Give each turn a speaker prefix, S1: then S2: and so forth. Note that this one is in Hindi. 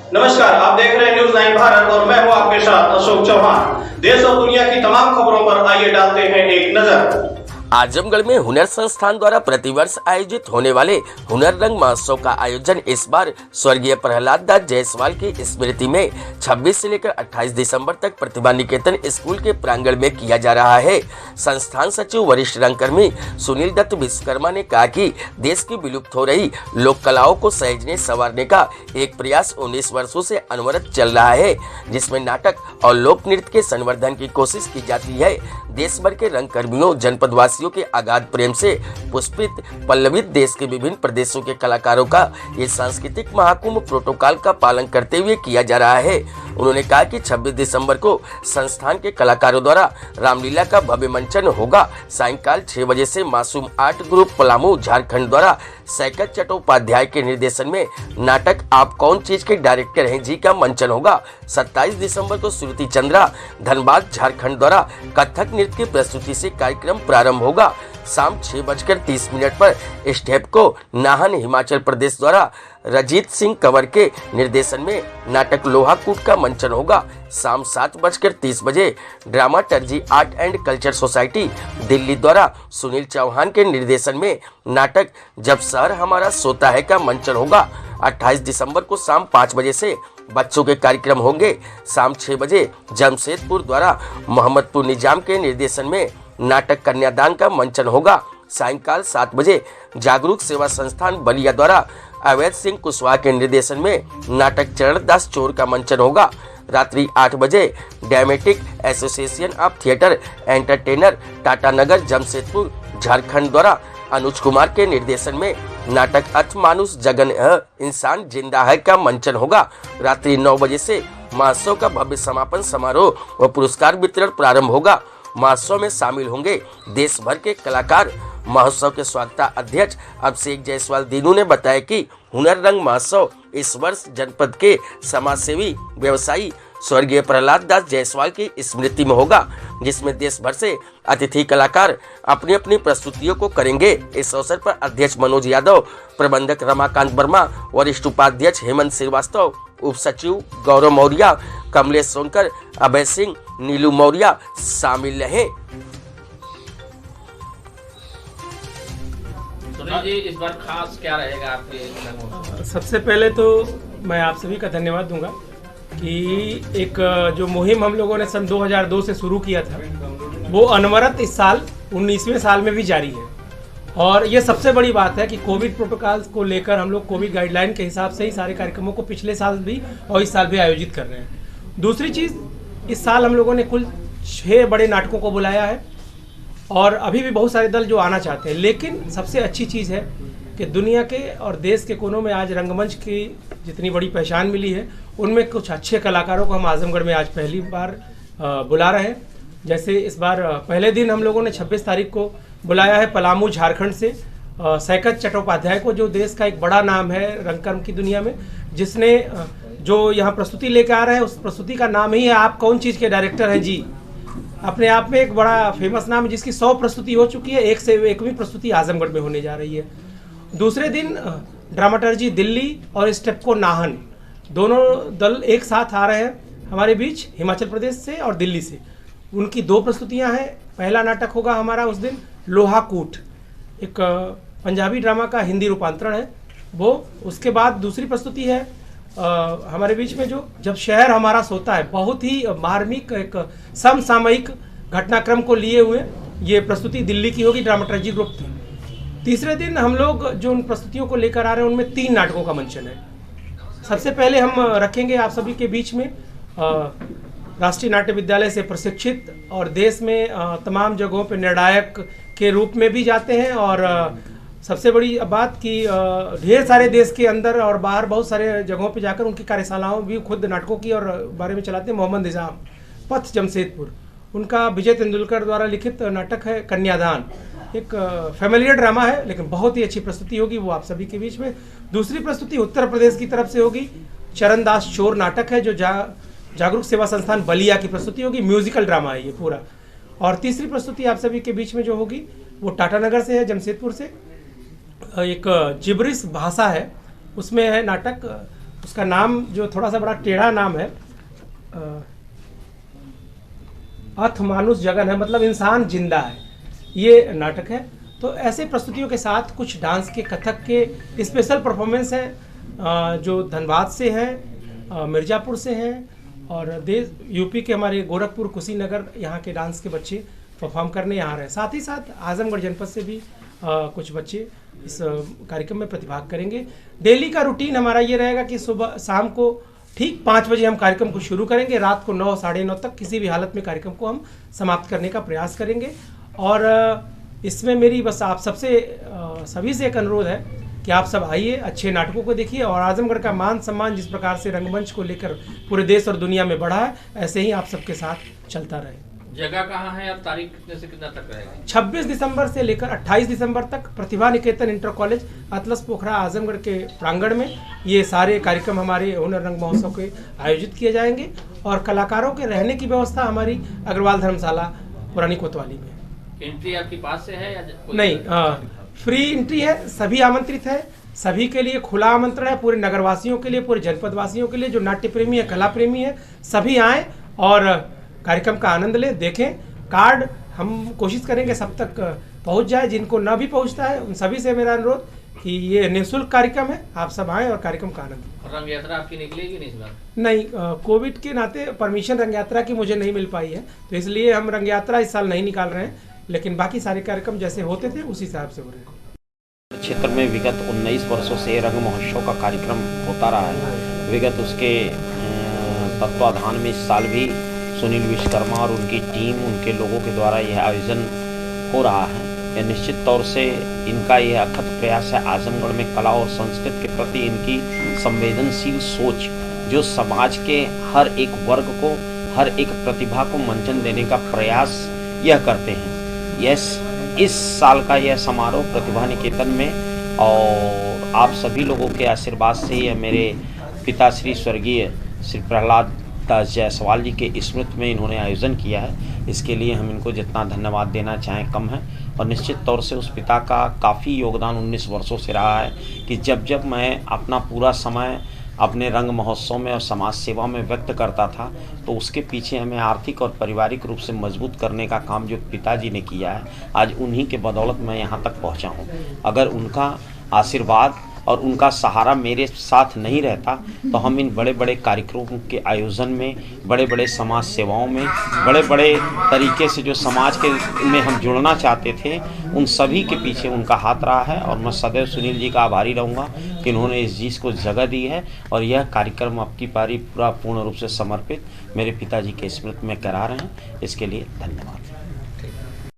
S1: नमस्कार, आप देख रहे हैं न्यूज़ 9 भारत और मैं हूं आपके साथ अशोक चौहान। देश और दुनिया की तमाम खबरों पर आइए डालते हैं एक नजर।
S2: आजमगढ़ में हुनर संस्थान द्वारा प्रतिवर्ष आयोजित होने वाले हुनर रंग महोत्सव का आयोजन इस बार स्वर्गीय प्रहलाद दास जायसवाल की स्मृति में 26 से लेकर 28 दिसंबर तक प्रतिभा निकेतन स्कूल के प्रांगण में किया जा रहा है। संस्थान सचिव वरिष्ठ रंगकर्मी सुनील दत्त विश्वकर्मा ने कहा कि देश की विलुप्त हो रही लोक कलाओं को सहेजने संवारने का एक प्रयास 19 वर्षों से अनवरत चल रहा है, जिसमें नाटक और लोक नृत्य के संवर्धन की कोशिश की जाती है। देश भर के रंगकर्मियों, जनपदवासियों के अगाध प्रेम से पुष्पित पल्लवित देश के विभिन्न प्रदेशों के कलाकारों का ये सांस्कृतिक महाकुंभ प्रोटोकॉल का पालन करते हुए किया जा रहा है। उन्होंने कहा कि 26 दिसंबर को संस्थान के कलाकारों द्वारा रामलीला का भव्य मंचन होगा। सायंकाल 6 बजे से मासूम आर्ट ग्रुप पलामू झारखंड द्वारा सैकत चट्टोपाध्याय के निर्देशन में नाटक आप कौन चीज के डायरेक्टर हैं जी का मंचन होगा। 27 दिसंबर को श्रुति चंद्रा धनबाद झारखंड द्वारा कथक नृत्य की प्रस्तुति से कार्यक्रम प्रारंभ होगा। शाम 6:30 पर स्टेप को नाहन हिमाचल प्रदेश द्वारा रजीत सिंह कंवर के निर्देशन में नाटक लोहा कूट का मंचन होगा। शाम 7:30 बजे dramaturgy art and culture society Delhi द्वारा सुनील चौहान के निर्देशन में नाटक जब शहर हमारा सोता है का मंचन होगा। 28 दिसंबर को शाम 5 बजे से बच्चों के कार्यक्रम होंगे। शाम 6 बजे जमशेदपुर द्वारा मोहम्मदपुर निजाम के निर्देशन में नाटक कन्यादान का मंचन होगा। सायंकाल 7 बजे जागरूक सेवा संस्थान बलिया द्वारा अवैध सिंह कुशवाहा के निर्देशन में नाटक चरणदास चोर का मंचन होगा। रात्रि 8 बजे dramatic association of theatre entertainer Tatanagar Jamshedpur Jharkhand द्वारा अनुज कुमार के निर्देशन में नाटक अथ मानुष जगन इंसान जिंदा है का मंचन होगा। रात्रि 9 बजे से महोत्सव का भव्य समापन समारोह व पुरस्कार वितरण प्रारंभ होगा। महोत्सव में शामिल होंगे देश भर के कलाकार। महोत्सव के स्वागता अध्यक्ष अभिषेक जायसवाल दीनू ने बताया कि हुनर रंग महोत्सव इस वर्ष जनपद के समाजसेवी व्यवसायी स्वर्गीय प्रहलाद दास जायसवाल की स्मृति में होगा, जिसमें देश भर से अतिथि कलाकार अपनी अपनी प्रस्तुतियों को करेंगे। इस अवसर पर अध्यक्ष मनोज यादव, प्रबंधक रमाकांत वर्मा, वरिष्ठ उपाध्यक्ष हेमंत श्रीवास्तव, उप सचिव गौरव मौर्य, कमलेश सोनकर, अभय सिंह, नीलू मौर्य शामिल रहे।
S3: जी, इस बार खास क्या रहेगा आपके?
S4: सबसे पहले तो मैं आप सभी का धन्यवाद दूंगा कि एक जो मुहिम हम लोगों ने सन 2002 से शुरू किया था वो अनवरत इस साल 19वें साल में भी जारी है। और ये सबसे बड़ी बात है कि कोविड प्रोटोकॉल को लेकर हम लोग कोविड गाइडलाइन के हिसाब से ही सारे कार्यक्रमों को पिछले साल भी और इस साल भी आयोजित कर रहे हैं। दूसरी चीज़, इस साल हम लोगों ने कुल 6 बड़े नाटकों को बुलाया है और अभी भी बहुत सारे दल जो आना चाहते हैं। लेकिन सबसे अच्छी चीज़ है कि दुनिया के और देश के कोनों में आज रंगमंच की जितनी बड़ी पहचान मिली है उनमें कुछ अच्छे कलाकारों को हम आजमगढ़ में आज पहली बार बुला रहे हैं। जैसे इस बार पहले दिन हम लोगों ने 26 तारीख को बुलाया है पलामू झारखंड से सैकत चट्टोपाध्याय को, जो देश का एक बड़ा नाम है रंगकर्म की दुनिया में, जिसने जो यहाँ प्रस्तुति लेकर आ रहे हैं उस प्रस्तुति का नाम ही है आप कौन चीज़ के डायरेक्टर हैं जी। अपने आप में एक बड़ा फेमस नाम है जिसकी 100 प्रस्तुति हो चुकी है, एक से 1वीं प्रस्तुति आजमगढ़ में होने जा रही है। दूसरे दिन ड्रामाटर्जी दिल्ली और स्टेपको नाहन दोनों दल एक साथ आ रहे हैं हमारे बीच, हिमाचल प्रदेश से और दिल्ली से। उनकी 2 प्रस्तुतियां हैं। पहला नाटक होगा हमारा उस दिन लोहा कूट, एक पंजाबी ड्रामा का हिंदी रूपांतरण है वो। उसके बाद दूसरी प्रस्तुति है हमारे बीच में जो जब शहर हमारा सोता है, बहुत ही मार्मिक एक समसामयिक घटनाक्रम को लिए हुए ये प्रस्तुति दिल्ली की होगी, ड्रामाटर्जी ग्रुप की। तीसरे दिन हम लोग जो उन प्रस्तुतियों को लेकर आ रहे हैं उनमें 3 नाटकों का मंचन है। सबसे पहले हम रखेंगे आप सभी के बीच में राष्ट्रीय नाट्य विद्यालय से प्रशिक्षित और देश में तमाम जगहों पर निर्णायक के रूप में भी जाते हैं और सबसे बड़ी बात कि ढेर सारे देश के अंदर और बाहर बहुत सारे जगहों पे जाकर उनकी कार्यशालाओं भी खुद नाटकों की और बारे में चलाते हैं। मोहम्मद निजाम, पथ जमशेदपुर, उनका विजय तेंदुलकर द्वारा लिखित नाटक है कन्यादान, एक फैमिलियर ड्रामा है लेकिन बहुत ही अच्छी प्रस्तुति होगी, वो आप सभी के बीच में। दूसरी प्रस्तुति उत्तर प्रदेश की तरफ से होगी, चरणदास चोर नाटक है जो जागरूक सेवा संस्थान बलिया की प्रस्तुति होगी, म्यूजिकल ड्रामा है ये पूरा। और तीसरी प्रस्तुति आप सभी के बीच में जो होगी वो टाटानगर से है, जमशेदपुर से, एक जिब्रिश भाषा है, उसमें है नाटक उसका नाम जो थोड़ा सा बड़ा टेढ़ा नाम है, अथ मानुष जगन है, मतलब इंसान जिंदा है, ये नाटक है। तो ऐसे प्रस्तुतियों के साथ कुछ डांस के, कथक के स्पेशल परफॉर्मेंस हैं जो धनबाद से हैं, मिर्ज़ापुर से हैं और देश यूपी के हमारे गोरखपुर, कुशीनगर यहाँ के डांस के बच्चे परफॉर्म करने यहाँ रहे। साथ ही साथ आजमगढ़ जनपद से भी कुछ बच्चे इस कार्यक्रम में प्रतिभाग करेंगे। डेली का रूटीन हमारा ये रहेगा कि सुबह शाम को ठीक 5 बजे हम कार्यक्रम को शुरू करेंगे, रात को 9 साढ़े 9 तक किसी भी हालत में कार्यक्रम को हम समाप्त करने का प्रयास करेंगे। और इसमें मेरी बस आप सबसे सभी से एक अनुरोध है कि आप सब आइए, अच्छे नाटकों को देखिए और आजमगढ़ का मान सम्मान जिस प्रकार से रंगमंच को लेकर पूरे देश और दुनिया में बढ़ा है, ऐसे ही आप सबके साथ चलता रहे।
S3: जगह कहाँ है और तारीख कितने से कितना तक रहेगी?
S4: 26 दिसंबर से लेकर 28 दिसंबर तक प्रतिभा निकेतन इंटर कॉलेज अतलस पोखरा आजमगढ़ के प्रांगण में ये सारे कार्यक्रम हमारे हुनर रंग महोत्सव के आयोजित किए जाएंगे। और कलाकारों के रहने की व्यवस्था हमारी अग्रवाल धर्मशाला पुरानी कोतवाली में।
S3: एंट्री आपके पास से है या
S4: नहीं, फ्री एंट्री है, सभी आमंत्रित है, सभी के लिए खुला आमंत्रण है, पूरे नगरवासियों के लिए, पूरे जनपद वासियों के लिए, जो नाट्य प्रेमी है, कला प्रेमी है, सभी आएँ और कार्यक्रम का आनंद लें, देखें। कार्ड हम कोशिश करेंगे सब तक पहुंच जाए, जिनको ना भी पहुंचता है उन सभी से मेरा अनुरोध कि ये निःशुल्क कार्यक्रम है, आप सब आएँ और कार्यक्रम का आनंद लें।
S3: रंग यात्रा आपकी निकलेगी नहीं इस बार?
S4: नहीं, कोविड के नाते परमिशन रंग यात्रा की मुझे नहीं मिल पाई है, तो इसलिए हम रंग यात्रा इस साल नहीं निकाल रहे हैं, लेकिन बाकी सारे कार्यक्रम जैसे होते थे उसी हिसाब से हो रहे हैं।
S5: क्षेत्र में विगत 19 वर्षों से रंग महोत्सव का कार्यक्रम होता रहा है। विगत उसके तत्वाधान में इस साल भी सुनील विश्वकर्मा और उनकी टीम, उनके लोगों के द्वारा यह आयोजन हो रहा है। यह निश्चित तौर से इनका यह अथक प्रयास है आजमगढ़ में कला और संस्कृति के प्रति इनकी संवेदनशील सोच, जो समाज के हर एक वर्ग को, हर एक प्रतिभा को मंचन देने का प्रयास यह करते हैं। इस साल का यह समारोह प्रतिभा निकेतन में, और आप सभी लोगों के आशीर्वाद से यह मेरे पिताश्री स्वर्गीय श्री प्रहलाद दास जायसवाल जी के स्मृति में इन्होंने आयोजन किया है। इसके लिए हम इनको जितना धन्यवाद देना चाहें कम है। और निश्चित तौर से उस पिता का काफ़ी योगदान 19 वर्षों से रहा है कि जब जब मैं अपना पूरा समय अपने रंग महोत्सव में और समाज सेवा में व्यक्त करता था, तो उसके पीछे हमें आर्थिक और पारिवारिक रूप से मजबूत करने का काम जो पिताजी ने किया है, आज उन्हीं के बदौलत मैं यहाँ तक पहुँचा हूँ। अगर उनका आशीर्वाद और उनका सहारा मेरे साथ नहीं रहता तो हम इन बड़े बड़े कार्यक्रमों के आयोजन में, बड़े बड़े समाज सेवाओं में, बड़े बड़े तरीके से जो समाज के में हम जुड़ना चाहते थे, उन सभी के पीछे उनका हाथ रहा है। और मैं सदैव सुनील जी का आभारी रहूँगा कि उन्होंने इस चीज़ को जगह दी है और यह कार्यक्रम अब की पारी पूर्ण रूप से समर्पित मेरे पिताजी के स्मृति में करा रहे हैं। इसके लिए धन्यवाद।